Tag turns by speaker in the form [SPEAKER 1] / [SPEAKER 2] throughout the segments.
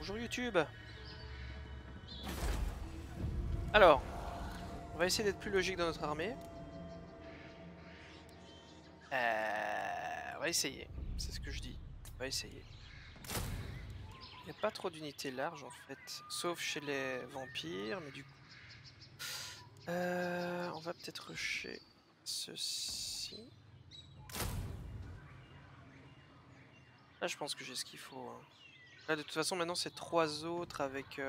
[SPEAKER 1] Bonjour YouTube. Alors, on va essayer d'être plus logique dans notre armée. On va essayer, c'est ce que je dis. On va essayer. Il n'y a pas trop d'unités larges en fait, sauf chez les vampires, mais du coup... on va peut-être rusher ceci. Là je pense que j'ai ce qu'il faut. Hein. Là de toute façon maintenant c'est 3 autres avec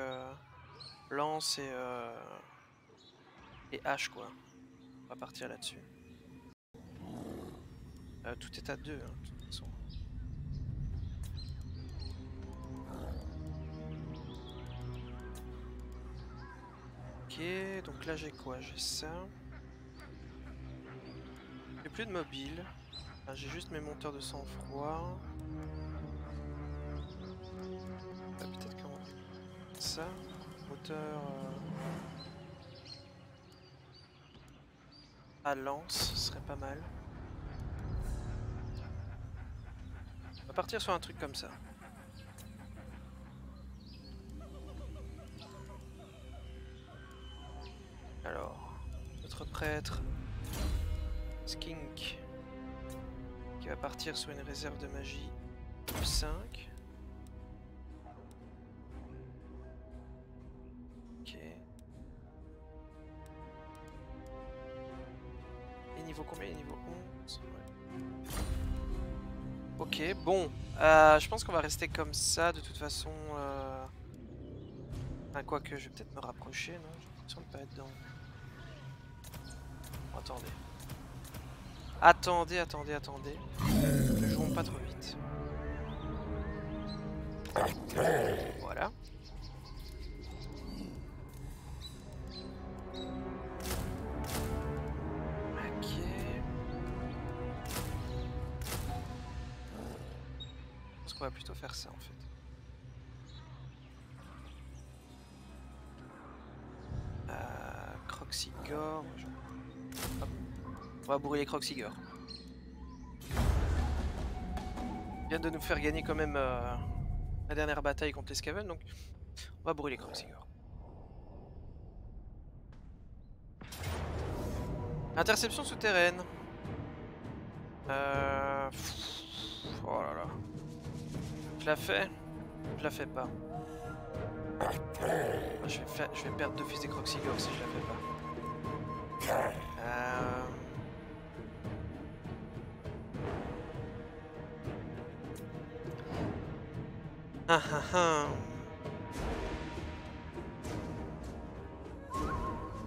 [SPEAKER 1] lance et hache quoi. On va partir là-dessus. Tout est à 2 hein, de toute façon. Ok, donc là j'ai quoi? J'ai ça. J'ai plus de mobile. Ah, j'ai juste mes monteurs de sang-froid. Peut-être qu'on... Ça. Moteur... à lance, ce serait pas mal. On va partir sur un truc comme ça. Alors, notre prêtre, Skink, qui va partir sur une réserve de magie plus 5. Ok. Et niveau combien? Niveau 11 ouais. Ok, bon. Je pense qu'on va rester comme ça, de toute façon... Enfin, quoique, je vais peut-être me rapprocher, non? J'ai l'impression de pas être dans... Oh, attendez. Attendez. Ne jouons pas trop vite. Voilà. Ok. Je pense qu'on va plutôt faire ça en fait. Croxigore. Hop. On va brûler Croxigore. Il vient de nous faire gagner quand même la dernière bataille contre les Skaven, donc on va brûler Croxigore. Interception souterraine. Oh là là. Je la fais? Je la fais pas. Je vais perdre d'office des Croxigore si je la fais pas.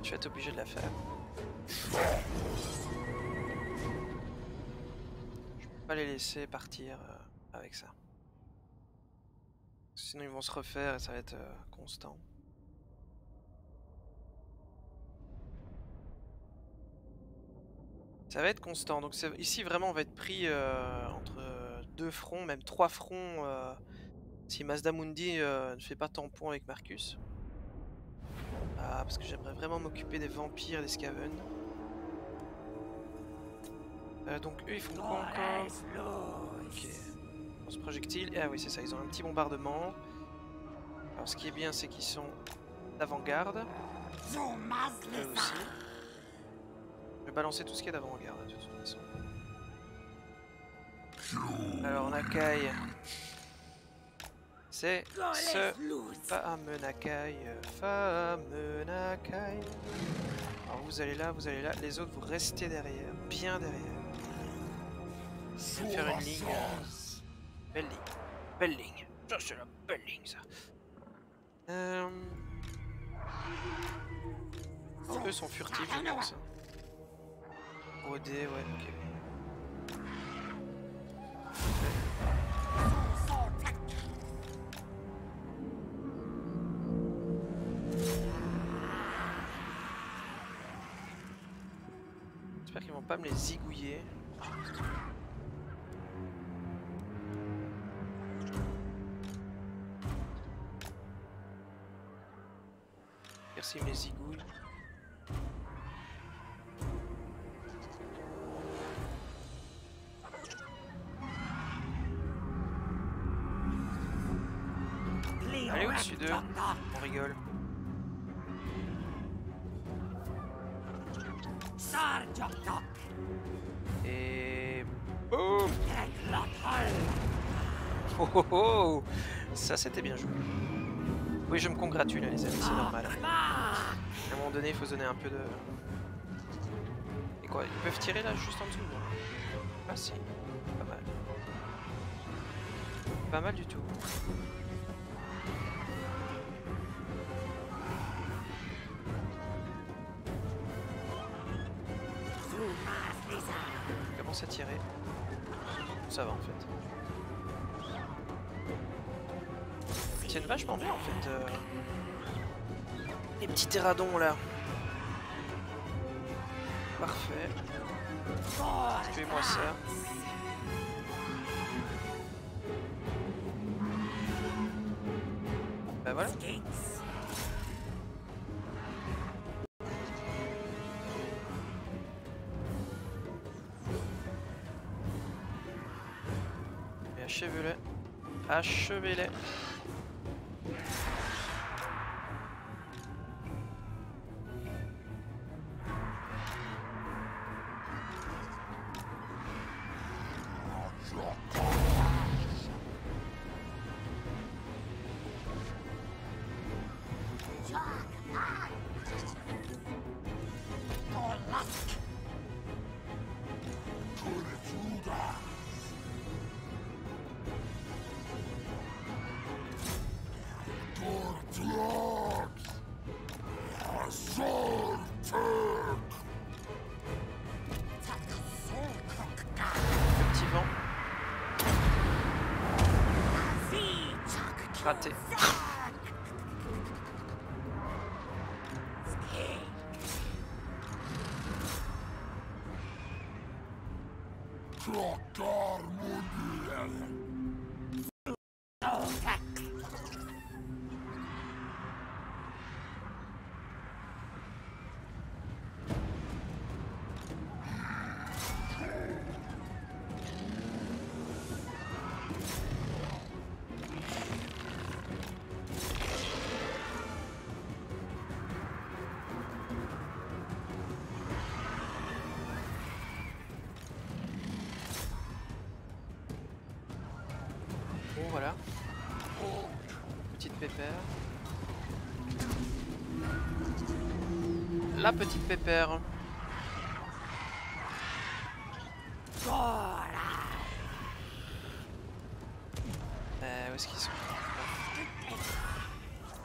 [SPEAKER 1] Je vais être obligé de la faire. Je peux pas les laisser partir avec ça. Sinon ils vont se refaire et ça va être constant. Ça va être constant. Donc ici vraiment on va être pris entre 2 fronts, même 3 fronts si Mazdamundi ne fait pas tampon avec Marcus. Parce que j'aimerais vraiment m'occuper des vampires et des Skaven. Donc eux ils font quoi encore? Ok. Ce projectile. Ah oui c'est ça, ils ont un petit bombardement. Alors ce qui est bien c'est qu'ils sont d'avant-garde. Eux aussi. Je vais balancer tout ce qui est d'avant-garde de toute façon. Alors Nakai. C'est ce fameux Nakai. Fameux Nakai. Alors vous allez là, les autres vous restez derrière, bien derrière. Je vais faire une ligne. Belle ligne. Belle ligne. Ça c'est la belle ligne ça. Alors, eux sont furtifs je pense. OD, ouais, ok. J'espère qu'ils vont pas me les zigouiller. Merci, me les zigouillent. Allez au-dessus d'eux, on rigole. Et... boum. Oh oh oh. Ça c'était bien joué. Oui, je me congratule les amis, c'est normal. À un moment donné, il faut se donner un peu de... Et quoi, ils peuvent tirer là juste en dessous? Ah si, pas mal. Pas mal du tout. Il commence à tirer. Ça va en fait. Ils tiennent vachement bien en fait. Les petits terradons là. Parfait. Tuez-moi ça. Bah voilà. Et achevez-les. Achevez-les. Raté. Bon voilà. Petite pépère. La petite pépère. Où est-ce qu'ils sont?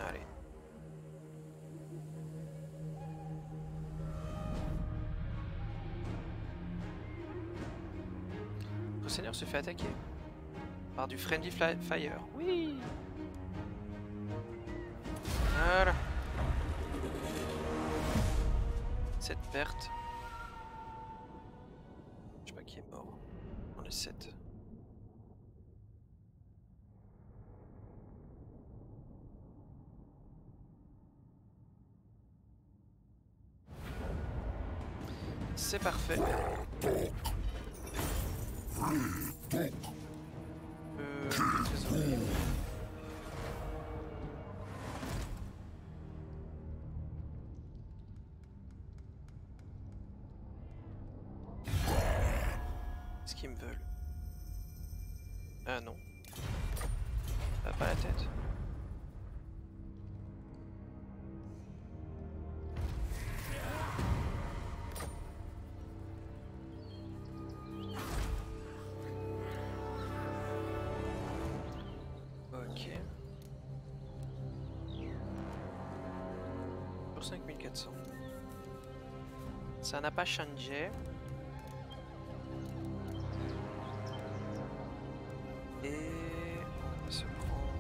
[SPEAKER 1] Allez. Le seigneur se fait attaquer par du Friendly Fire. Oui. Voilà. Cette perte. Je sais pas qui est mort. On est 7. C'est parfait. Désolé. Est-ce qu'ils me veulent? Ah non. Ah, pas la tête. Ok. Pour 5400. Ça n'a pas changé. Et on se prend...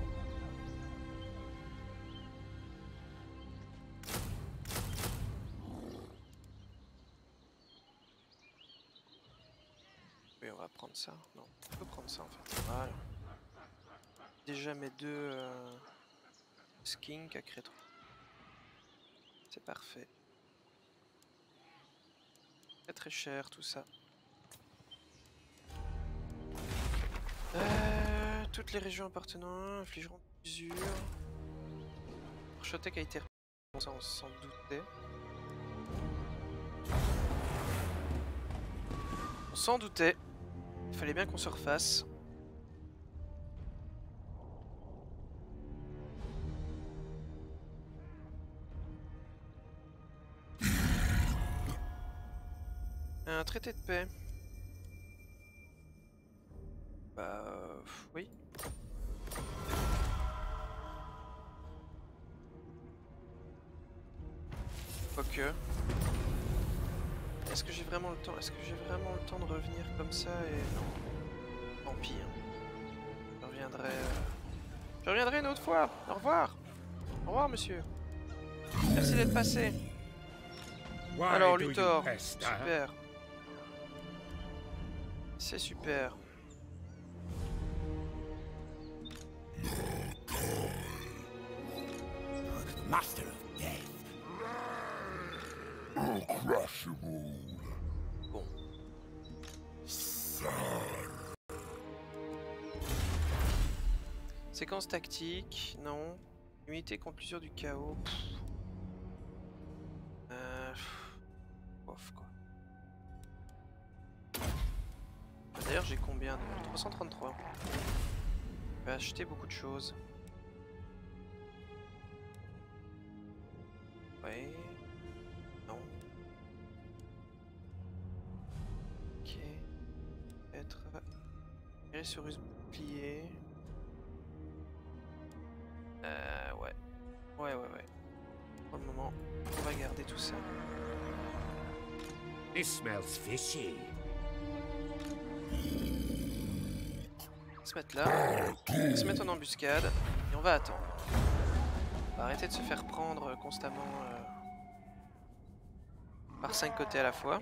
[SPEAKER 1] Oui, on va prendre ça. Non, on peut prendre ça en fait. Voilà. Déjà mes deux skinks à créer 3. C'est parfait. Très très cher tout ça. Toutes les régions appartenant infligeront usure. Archotech a été repris. Bon, ça on s'en doutait. On s'en doutait. Il fallait bien qu'on se refasse. Un traité de paix. Bah oui. Quoique. Est-ce que j'ai vraiment le temps? Est-ce que j'ai vraiment le temps de revenir comme ça et non. Tant pis. Hein. Je reviendrai une autre fois. Au revoir. Au revoir, monsieur. Merci d'être passé. Alors, Luthor. Super. C'est super.
[SPEAKER 2] Master of Death.
[SPEAKER 1] Bon. Séquence tactique, non. Immunité contre l'usure du chaos. Bof quoi. D'ailleurs j'ai combien de... 333. Je vais acheter beaucoup de choses. Ouais. Non. Ok. Être... Tirer sur use bouclier. Ouais. Ouais. Pour le moment, on va garder tout ça.
[SPEAKER 2] This smells fishy.
[SPEAKER 1] On va se mettre là, on va se mettre en embuscade et on va attendre. On va arrêter de se faire prendre constamment par 5 côtés à la fois.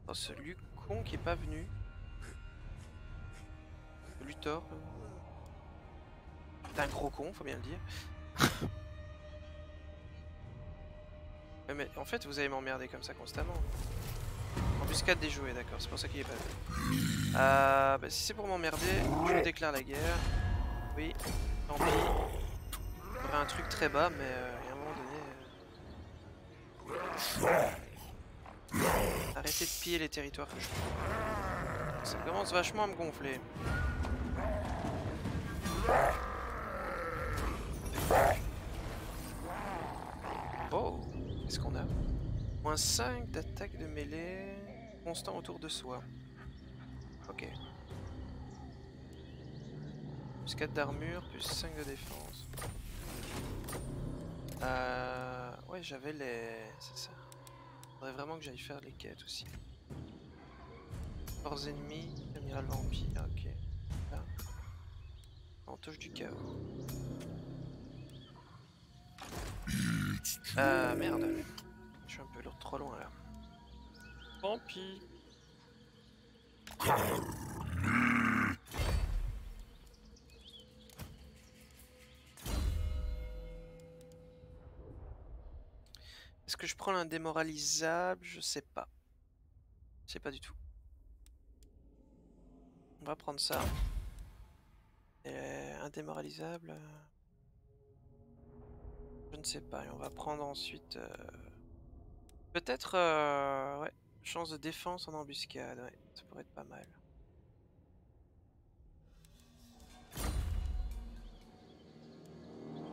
[SPEAKER 1] Oh, ce Lucon qui est pas venu. Luthor. T'es un gros con, faut bien le dire. Mais en fait, vous allez m'emmerder comme ça constamment. Embuscade déjouée, d'accord, c'est pour ça qu'il est pas venu. Bah, si c'est pour m'emmerder, je déclare la guerre. Oui, tant pis. J'aurais un truc très bas, mais à un moment donné... Arrêtez de piller les territoires que je fais. Ça commence vachement à me gonfler. Oh, qu'est-ce qu'on a? Moins 5 d'attaque de mêlée, constant autour de soi. Ok. Plus 4 d'armure, plus 5 de défense. Ouais, j'avais les... C'est ça. Faudrait vraiment que j'aille faire les quêtes aussi. Force ennemis, amiral vampire, ok. Là. En touche du chaos. Merde. Je suis un peu trop loin là. Tant pis. Est-ce que je prends l'indémoralisable? Je sais pas. Je sais pas du tout. On va prendre ça. Indémoralisable. Je ne sais pas. Et on va prendre ensuite... Peut-être... ouais. Chance de défense en embuscade. Ouais, ça pourrait être pas mal.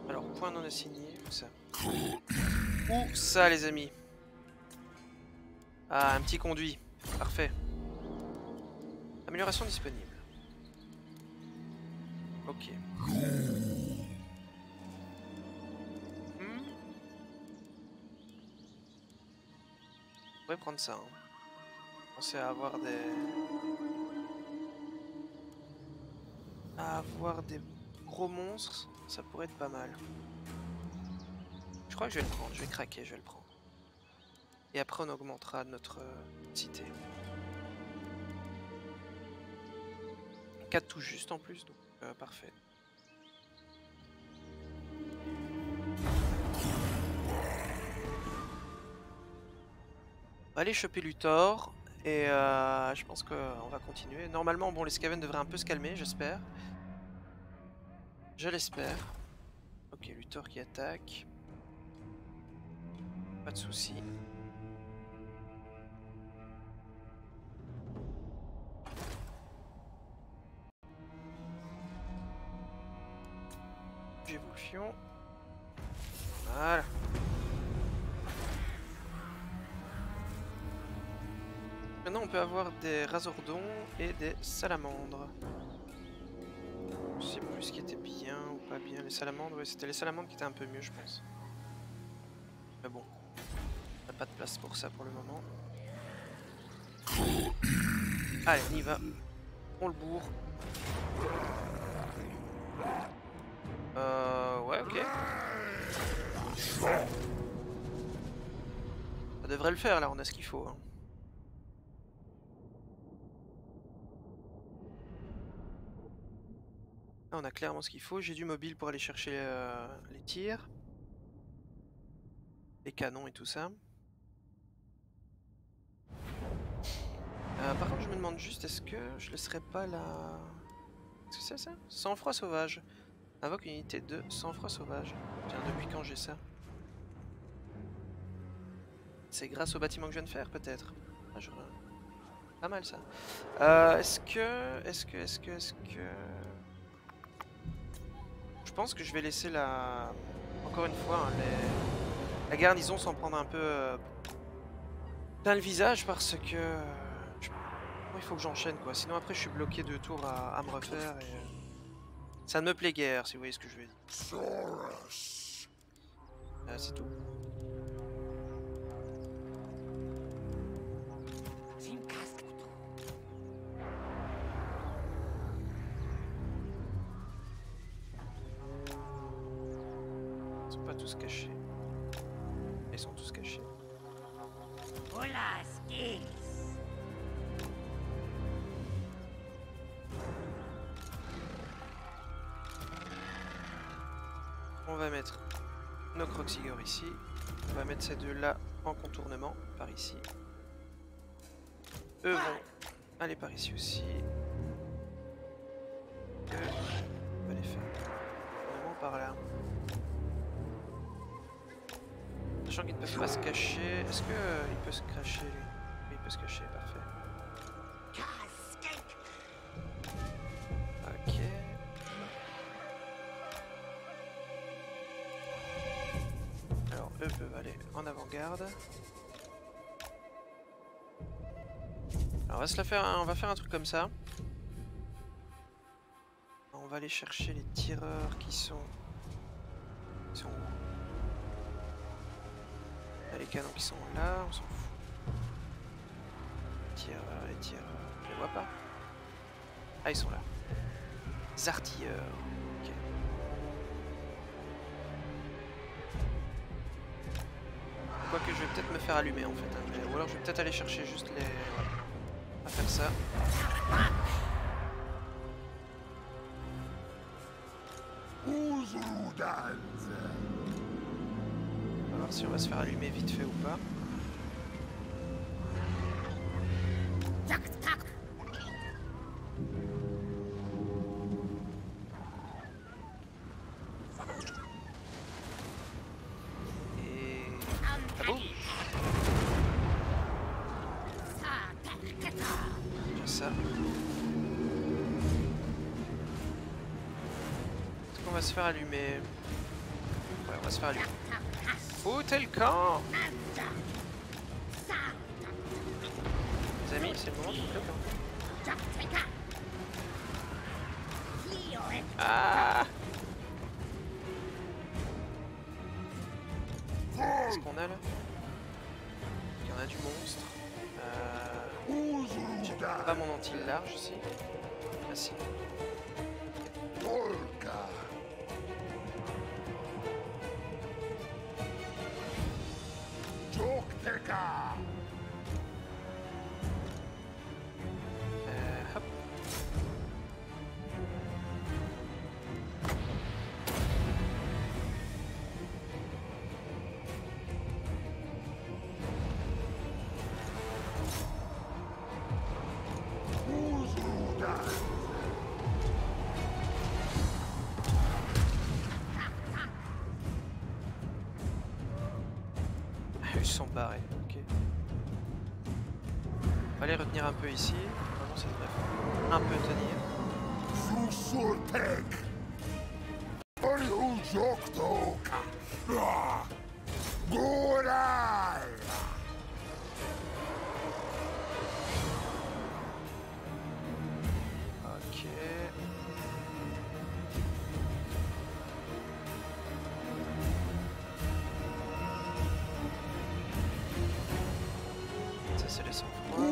[SPEAKER 1] Alors, point non assigné. Où ça? Où ça, les amis? Ah, un petit conduit. Parfait. Amélioration disponible. Ok. On pourrait prendre ça. Hein. Penser à avoir des... gros monstres, ça pourrait être pas mal. Je crois que je vais le prendre, je vais craquer, je vais le prendre. Et après on augmentera notre cité. 4 tout juste en plus, donc parfait. On va aller choper Luthor. Et je pense qu'on va continuer. Normalement, bon, les Skaven devraient un peu se calmer, j'espère. Je l'espère. Ok, Luthor qui attaque. Pas de soucis. Évolution. Voilà. Maintenant on peut avoir des Razordons et des Salamandres. Je sais plus ce qui était bien ou pas bien. Les Salamandres, ouais, c'était les Salamandres qui étaient un peu mieux, je pense. Mais bon, on n'a pas de place pour ça pour le moment. Allez, on y va. On le bourre. Ouais, ok. Ça devrait le faire là, on a ce qu'il faut. Hein. Là, on a clairement ce qu'il faut. J'ai du mobile pour aller chercher les tirs. Les canons et tout ça. Par contre, je me demande juste, est-ce que je laisserai pas la... Qu'est-ce que c'est ça? Sang-froid sauvage. Invoque une unité de sang-froid sauvage. Tiens, depuis quand j'ai ça? C'est grâce au bâtiment que je viens de faire, peut-être. Ah, pas mal ça. Est-ce que... Je pense que je vais laisser la... Encore une fois, hein, la garnison s'en prendre un peu plein le visage parce que... Il faut que j'enchaîne quoi, sinon après je suis bloqué 2 tours à me refaire et... Ça ne me plaît guère, si vous voyez ce que je veux dire. C'est tout. Ils sont pas tous cachés. Ils sont tous cachés. On va mettre nos Kroxigor ici. On va mettre ces deux là en contournement par ici. Eux vont aller par ici aussi. On va les faire vraiment par là. Sachant qu'ils ne peuvent pas se cacher. Est-ce qu'il peut se cacher lui? Oui, il peut se cacher, parfait. Ok. Alors eux peuvent aller en avant-garde. Alors on va faire un truc comme ça. On va aller chercher les tireurs qui sont où? Là, les canons qui sont là, on s'en fout. Les tireurs, je les vois pas. Ah, ils sont là. Les artilleurs. Ok. Quoique je vais peut-être me faire allumer en fait. Hein. Ou alors je vais peut-être aller chercher juste les... Voilà. On va faire ça. On va voir si on va se faire allumer vite fait ou pas. Et... Ah bon? Déjà ça. Est-ce qu'on va se faire allumer? Ouais, on va se faire allumer. Foutez le camp! Les amis, c'est le moment de foutre le camp. Ah! Qu'est-ce qu'on a là? Il y en a du monstre. J'ai pas mon anti large ici. Ah si. Hop. ils se sont barrés. Ok. On va les retenir un peu ici. Vraiment, ça devrait un peu tenir. Ok. Ça c'est les sang-froid.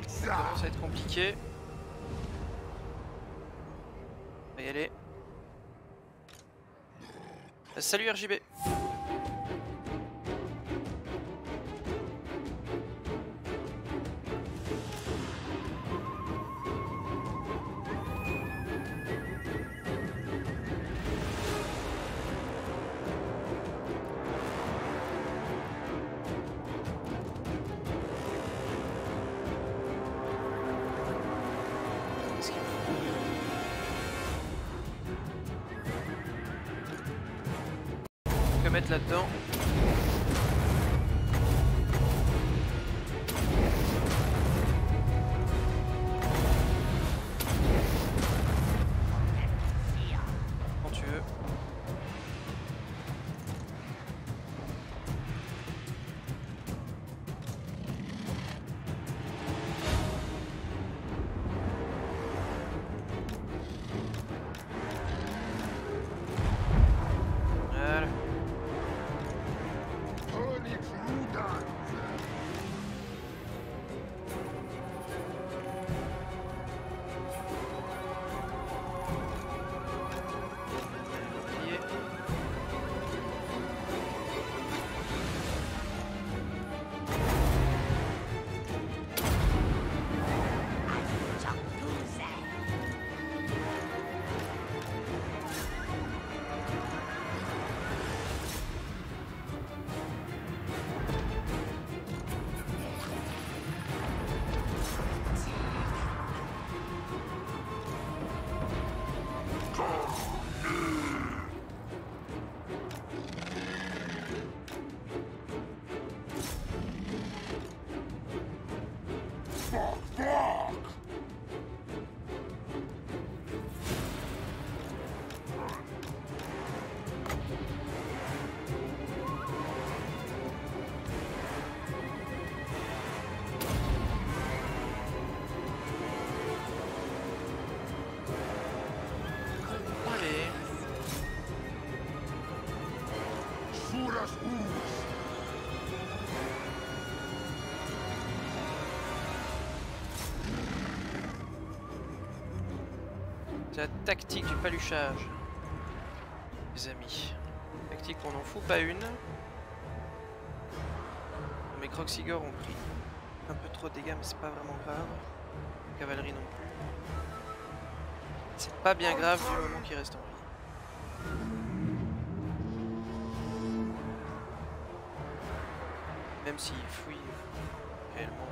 [SPEAKER 1] Ça commence à être compliqué. On va y aller. Salut RJB. Mettre là-dedans. Quand tu veux. Voilà. C'est la tactique du paluchage, les amis. Tactique on n'en fout pas une. Mes Croxigor ont pris un peu trop de dégâts, mais c'est pas vraiment grave. La cavalerie non plus. C'est pas bien grave du moment qu'il reste en vie. Même s'il fouille réellement.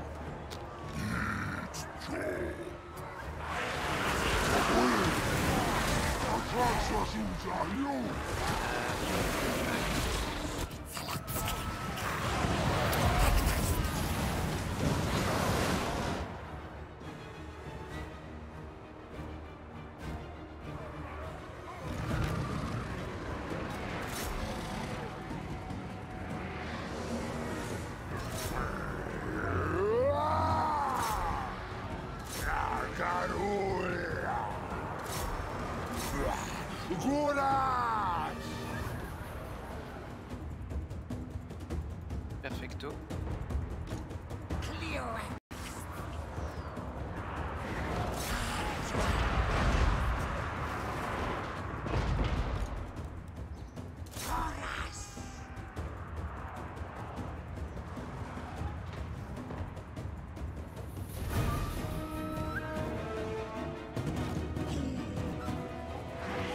[SPEAKER 1] Perfecto.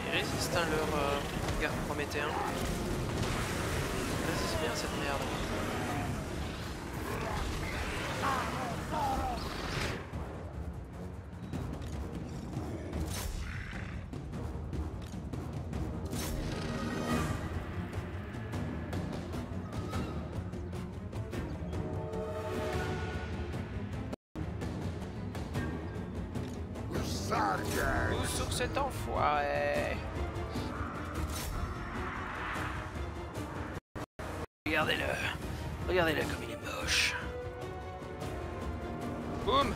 [SPEAKER 1] Ils résistent à leur garde prométhéen. Ils résistent bien à cette merde. Où sur cet enfoiré? Regardez-le. Regardez-le comme il est moche. Boum.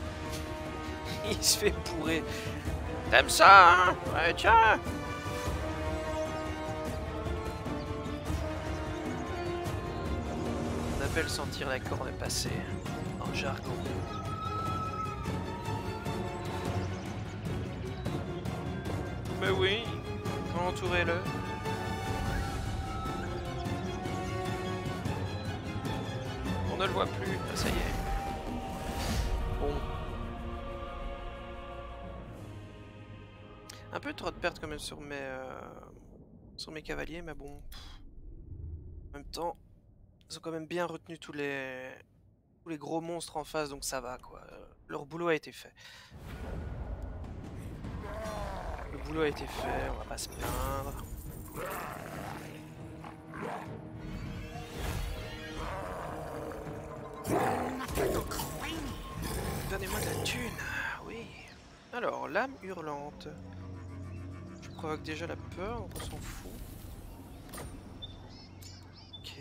[SPEAKER 1] Il se fait bourrer. T'aimes ça, hein? Ouais, tiens. On appelle sentir la corne passer en jargon. Mais oui, entourez-le. On ne le voit plus, ah, ça y est. Bon. Un peu trop de pertes quand même sur mes cavaliers, mais bon. En même temps, ils ont quand même bien retenu tous les gros monstres en face, donc ça va quoi. Leur boulot a été fait. Le boulot a été fait, on va pas se plaindre. Donnez-moi de la thune, oui. Alors, l'âme hurlante. Je provoque déjà la peur, donc on s'en fout. Ok.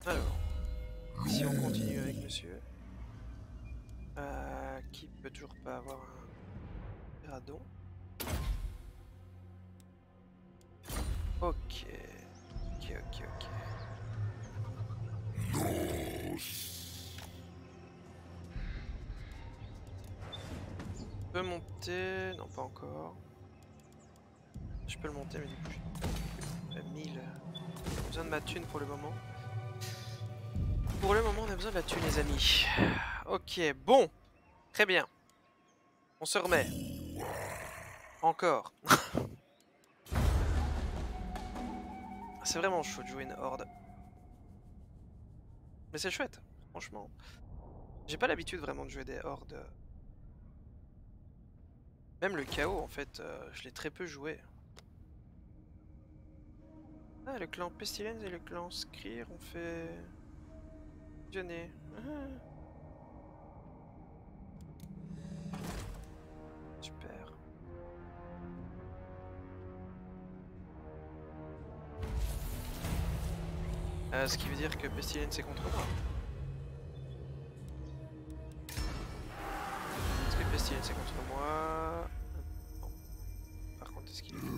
[SPEAKER 1] Alors, si on continue avec monsieur. Qui peut toujours pas avoir un radon. Ok. Ok. Je peux monter... Non, pas encore. Je peux le monter, mais du coup, j'ai 1000. J'ai besoin de ma thune pour le moment. Pour le moment, on a besoin de la thune, les amis. Ok, bon. Très bien. On se remet. Encore. C'est vraiment chaud de jouer une horde. Mais c'est chouette, franchement. J'ai pas l'habitude vraiment de jouer des hordes. Même le chaos, en fait, je l'ai très peu joué. Ah, le clan Pestilence et le clan Skryr ont fait... fusionner. Super. Ce qui veut dire que Pestilence est contre moi. Est-ce que Pestilence est contre moi? Non. Par contre, est-ce qu'il est contre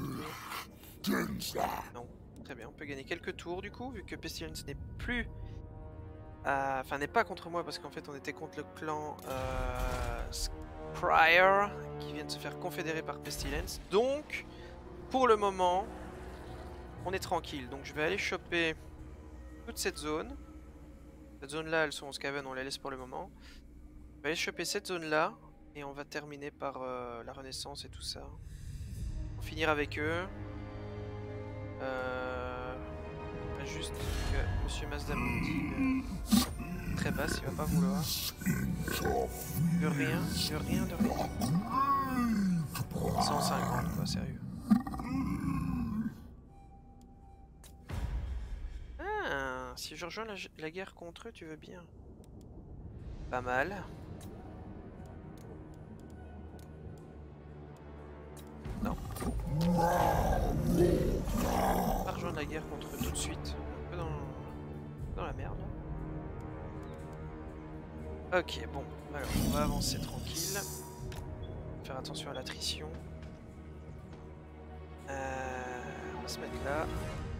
[SPEAKER 1] moi? Non. Très bien, on peut gagner quelques tours du coup, vu que Pestilence n'est plus... Enfin, n'est pas contre moi, parce qu'en fait, on était contre le clan Skryr, qui vient de se faire confédérer par Pestilence. Donc, pour le moment, on est tranquille. Donc, je vais aller choper toute cette zone. Cette zone-là, elles sont en Skaven, on la laisse pour le moment. On va aller choper cette zone-là, et on va terminer par la Renaissance et tout ça. On va finir avec eux. Juste que Monsieur Mazdamundi très basse, il va pas vouloir. De rien, de rien, de rien. 150 quoi, sérieux. Ah, si je rejoins la guerre contre eux, tu veux bien. Pas mal. Non. On va rejoindre la guerre contre eux tout de suite. Un peu dans la merde. Ok, bon. Alors, on va avancer tranquille. Faire attention à l'attrition. On va se mettre là.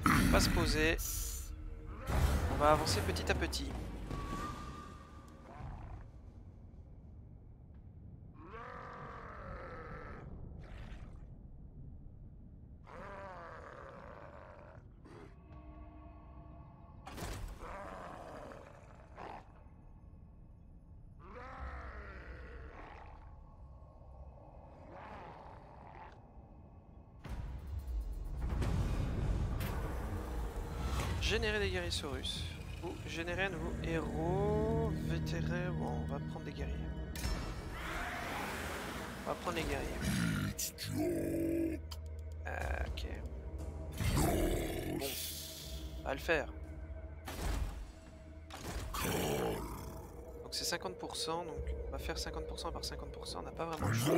[SPEAKER 1] On va se poser. On va avancer petit à petit. Générer des guerriers-saurus. Ou générer un nouveau héros. Vétéran. Bon, on va prendre des guerriers. On va prendre les guerriers. Ok. Bon. On va le faire. Donc c'est 50%, donc on va faire 50% par 50%. On n'a pas vraiment le choix.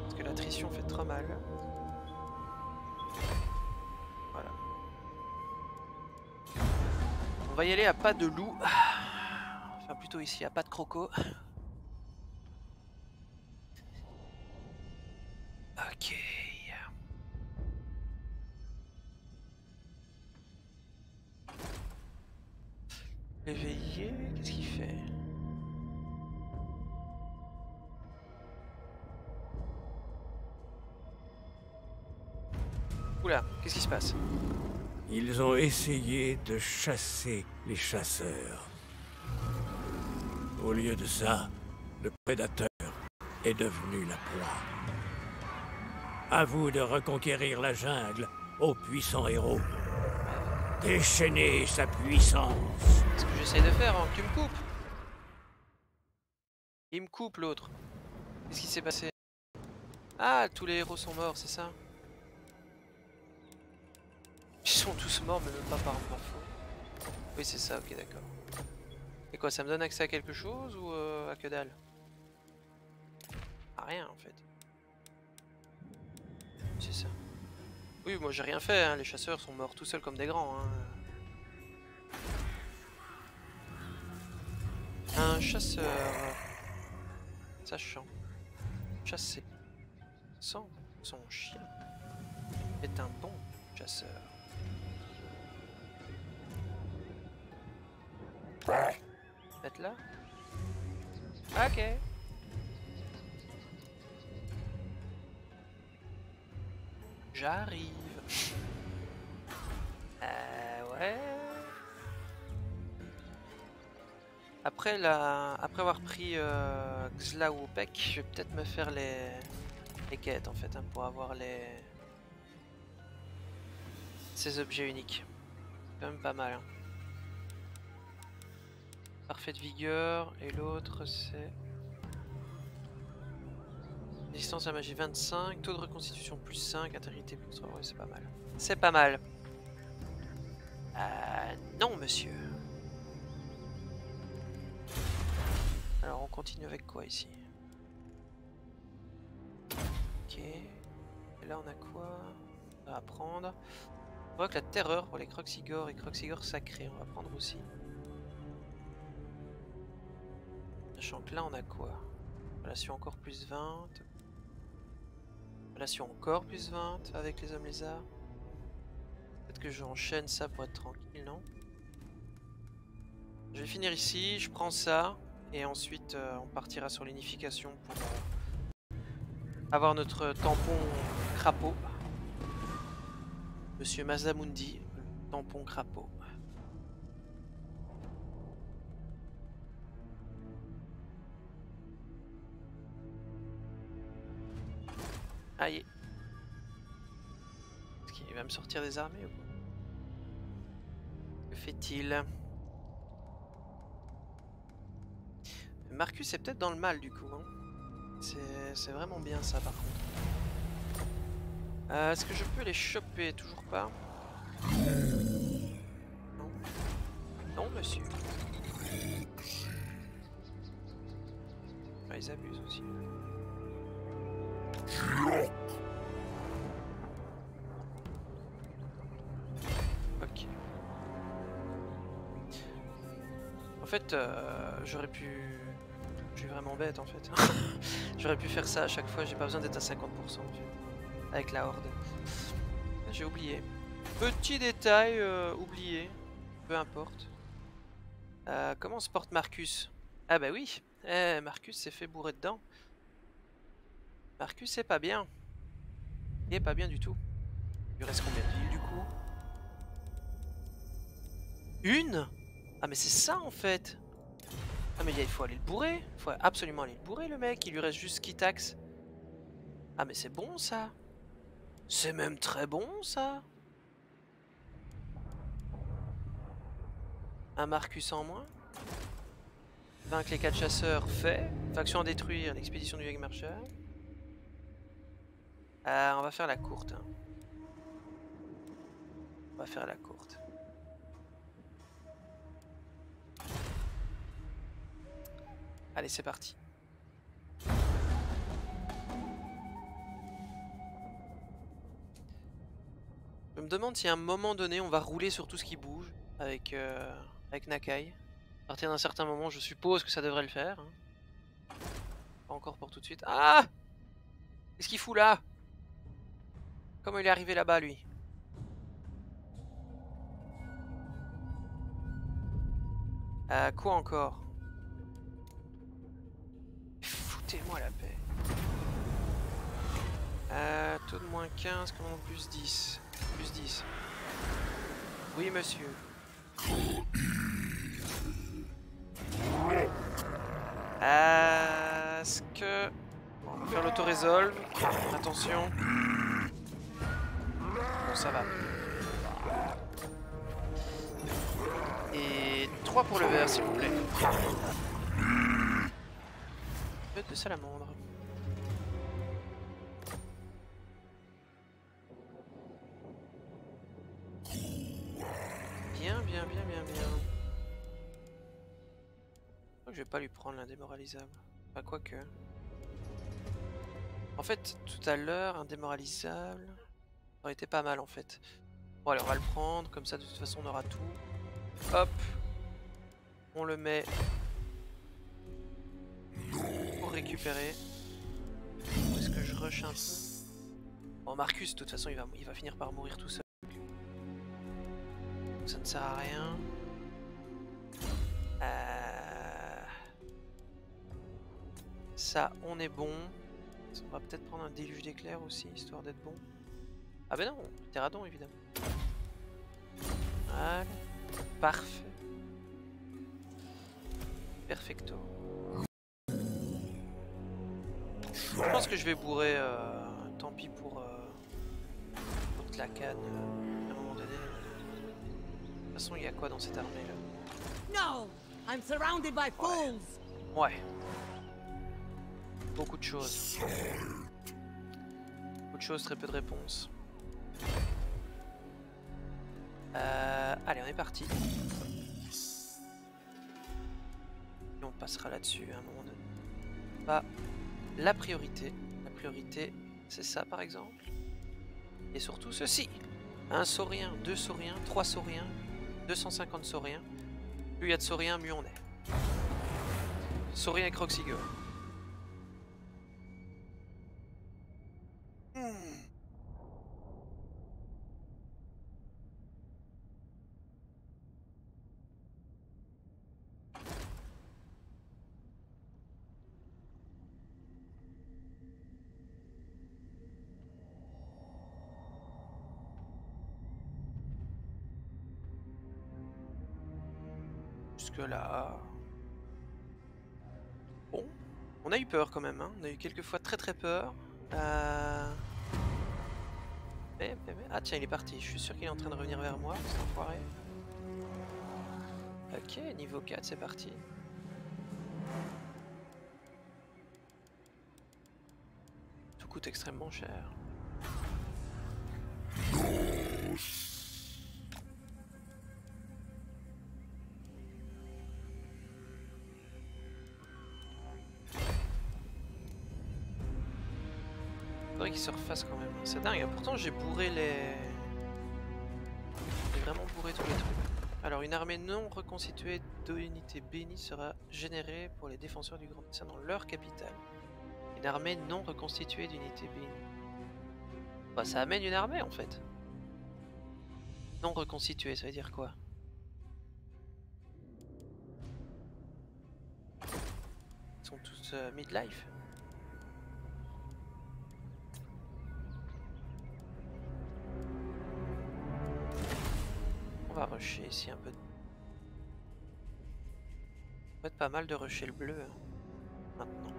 [SPEAKER 1] Parce que l'attrition fait trop mal. Voilà. On va y aller à pas de loup. Enfin plutôt ici, à pas de croco. Ok. Éveillé, qu'est-ce qu'il fait? Oula, qu'est-ce qui se passe?
[SPEAKER 2] Ils ont essayé de chasser les chasseurs. Au lieu de ça, le prédateur est devenu la proie. À vous de reconquérir la jungle, ô puissant héros. Déchaînez sa puissance.
[SPEAKER 1] C'est ce que j'essaie de faire, hein. Tu me coupes. Il me coupe l'autre. Qu'est-ce qui s'est passé? Ah, tous les héros sont morts, c'est ça? Ils sont tous morts, mais même pas par ma faute. Oui, c'est ça, ok, d'accord. Et quoi, ça me donne accès à quelque chose ou à que dalle? À rien, en fait. C'est ça. Oui, moi j'ai rien fait, hein. Les chasseurs sont morts tout seuls comme des grands. Hein. Un chasseur sachant chasser sans son chien est un bon chasseur. Faites là. Ok. J'arrive. Ouais. Après avoir pris Xlaopec, je vais peut-être me faire les quêtes en fait, hein, pour avoir ces objets uniques. C'est quand même pas mal. Hein. Parfaite vigueur, et l'autre c'est... Distance à magie 25, taux de reconstitution plus 5, intégrité plus 3, ouais c'est pas mal. C'est pas mal. Non monsieur. Alors on continue avec quoi ici? Ok. Et là on a quoi à prendre? On voit que la terreur pour les Croxigores et Croxigores sacrés, on va prendre aussi. Sachant que là on a quoi? Relation encore plus 20. Relation encore plus 20 avec les hommes lézards. Peut-être que j'enchaîne ça pour être tranquille, non? Je vais finir ici, je prends ça. Et ensuite on partira sur l'unification pour avoir notre tampon crapaud. Monsieur Mazamundi, le tampon crapaud. Aïe. Est-ce qu'il va me sortir des armées ou quoi? Que fait-il? Marcus est peut-être dans le mal du coup. Hein. C'est vraiment bien ça par contre. Est-ce que je peux les choper? Toujours pas. Non. Non, monsieur. Ah, ils abusent aussi. Ok. En fait, j'aurais pu... Je suis vraiment bête en fait. J'aurais pu faire ça à chaque fois, j'ai pas besoin d'être à 50% en fait. Avec la horde. J'ai oublié. Petit détail oublié. Peu importe. Comment se porte Marcus? Ah bah oui, Marcus s'est fait bourrer dedans. Marcus c'est pas bien. Il est pas bien du tout. Il lui reste combien de villes du coup? Une? Ah mais c'est ça en fait. Ah mais il faut aller le bourrer. Il faut absolument aller le bourrer le mec. Il lui reste juste Skitax. Ah mais c'est bon ça. C'est même très bon ça. Un Marcus en moins. Vaincre les 4 chasseurs fait. Faction à détruire, l'expédition du Jagdmarcher. On va faire la courte. Hein. On va faire la courte. Allez, c'est parti. Je me demande si à un moment donné, on va rouler sur tout ce qui bouge avec, avec Nakai. À partir d'un certain moment, je suppose que ça devrait le faire. Hein. Pas encore pour tout de suite. Ah! Qu'est-ce qu'il fout là? Comment il est arrivé là-bas, lui? Quoi encore? Foutez-moi la paix. Taux de moins 15, commande plus 10. Plus 10. Oui, monsieur. Est-ce que... On va faire l'auto-résolve. Attention. Bon, ça va. Et 3 pour le vert, s'il vous plaît. Bête de salamandre. Bien, bien, bien, bien, bien. Je crois que je vais pas lui prendre l'indémoralisable. Enfin, quoique. En fait, tout à l'heure, indémoralisable... Ça aurait été pas mal, en fait. Bon, allez, on va le prendre. Comme ça, de toute façon, on aura tout. Hop. On le met... pour récupérer. Est-ce que je rush un peu? Bon, Marcus, de toute façon, il va finir par mourir tout seul. Ça ne sert à rien. Ça, on est bon. On va peut-être prendre un déluge d'éclairs aussi, histoire d'être bon. Ah ben non, Terradon, évidemment. Voilà. Parfait. Perfecto. Je pense que je vais bourrer, tant pis pour la canne, à un moment donné. De toute façon, il y a quoi dans cette armée là?
[SPEAKER 3] No, I'm surrounded by fools.
[SPEAKER 1] Ouais. Beaucoup de choses. Beaucoup de choses, très peu de réponses. Allez, on est parti. Et on passera là-dessus à un moment donné. Pas la priorité. La priorité, c'est ça par exemple. Et surtout ceci. Un saurien, 2 sauriens, 3 sauriens, 250 sauriens. Plus il y a de sauriens, mieux on est. Saurien et Croxigor. Jusque là... Bon, on a eu peur quand même, hein. On a eu quelques fois très peur. Mais... Ah tiens, il est parti. Je suis sûr qu'il est en train de revenir vers moi, c'est enfoiré. Ok, niveau 4, c'est parti. Tout coûte extrêmement cher. Faudrait qu'ils se refassent quand même. C'est dingue. Pourtant j'ai bourré les... J'ai vraiment bourré tous les trucs. Alors une armée non reconstituée d'unités bénies sera générée pour les défenseurs du Grand Dessin dans leur capitale. Une armée non reconstituée d'unités bénies. Bah ça amène une armée en fait. Non reconstituée, ça veut dire quoi? Ils sont tous midlife. On va rusher ici un peu. Ça va être pas mal de rusher le bleu hein, maintenant.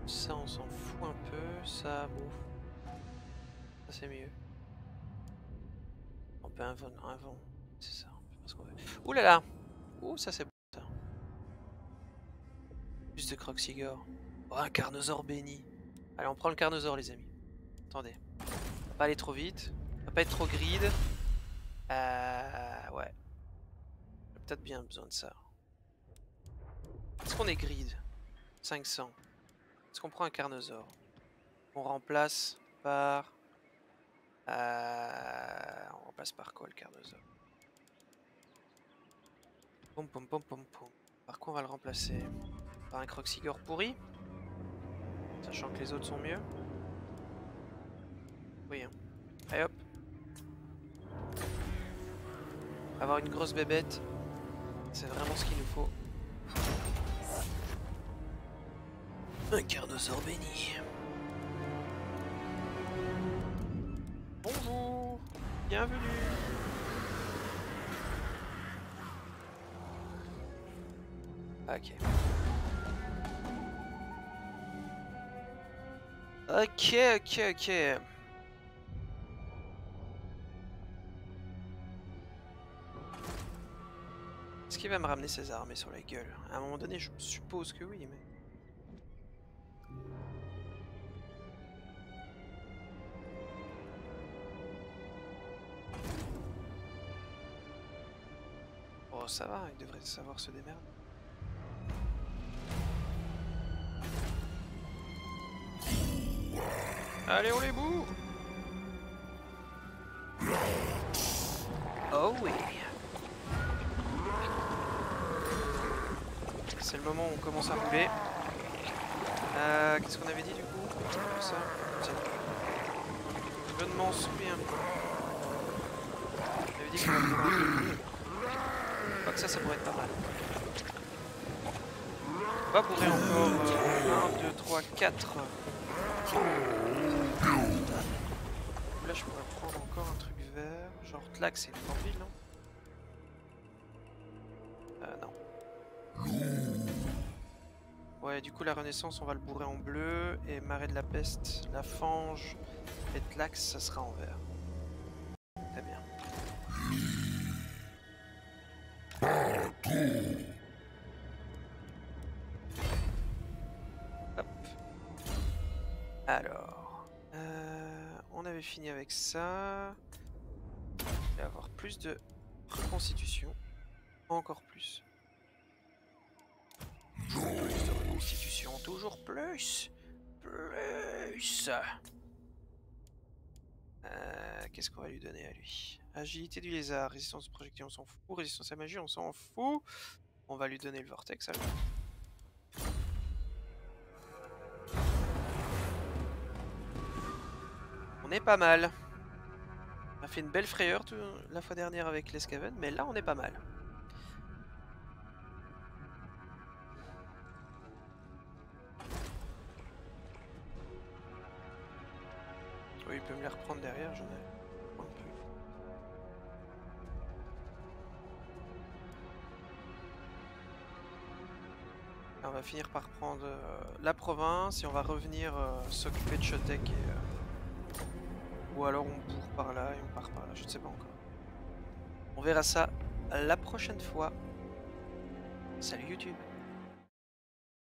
[SPEAKER 1] Ça on s'en fout un peu, ça bouffe. Ça c'est mieux. On peut un vent. C'est ça, on peut faire ce qu'on veut. Ouh là là. Ouh ça c'est bon ça. Plus de Croxigor. Oh un Carnosaure béni. Allez on prend le Carnosaure les amis. Attendez. On va pas aller trop vite. On va pas être trop grid. Ouais. J'ai peut-être bien besoin de ça. Est-ce qu'on est grid? 500. Est-ce qu'on prend un Carnosaure? On remplace par... on remplace par quoi le Carnosaure? Pom pom pom pom pom. Par quoi on va le remplacer? Par un Croxigor pourri? Sachant que les autres sont mieux. Oui hein. Allez hop. Avoir une grosse bébête, c'est vraiment ce qu'il nous faut. Un Carnosaure béni. Bonjour, bienvenue. Ok. Ok. Est-ce qu'il va me ramener ses armées sur la gueule? À un moment donné, je suppose que oui, mais... Oh, ça va, il devrait savoir se démerder. Allez, on les bourre! Oh oui! C'est le moment où on commence à rouler. Qu'est-ce qu'on avait dit du coup? Ça, je ne m'en souviens pas. On avait dit qu'on va pouvoir... Je crois que ça pourrait être pas mal. On va bourrer encore 1, 2, 3, 4. Là je pourrais prendre encore un truc vert. Genre Tlax et Thornville, non? Non. Ouais, du coup la Renaissance on va le bourrer en bleu et Marais de la Peste, la Fange et Tlax ça sera en vert. Très bien. Hop. Alors, on avait fini avec ça. Il va y avoir plus de reconstitution, encore plus. Plus de reconstitution, toujours plus. Qu'est-ce qu'on va lui donner à lui? Agilité du lézard, résistance aux projectiles on s'en fout, résistance à magie on s'en fout. On va lui donner le vortex alors. On est pas mal. On a fait une belle frayeur la fois dernière avec l'Escaven, mais là on est pas mal. Oui, il peut me les reprendre derrière, j'en ai. On va finir par prendre la province et on va revenir s'occuper de Chotek ou alors on bourre par là et on part par là, je ne sais pas encore. On verra ça la prochaine fois. Salut YouTube!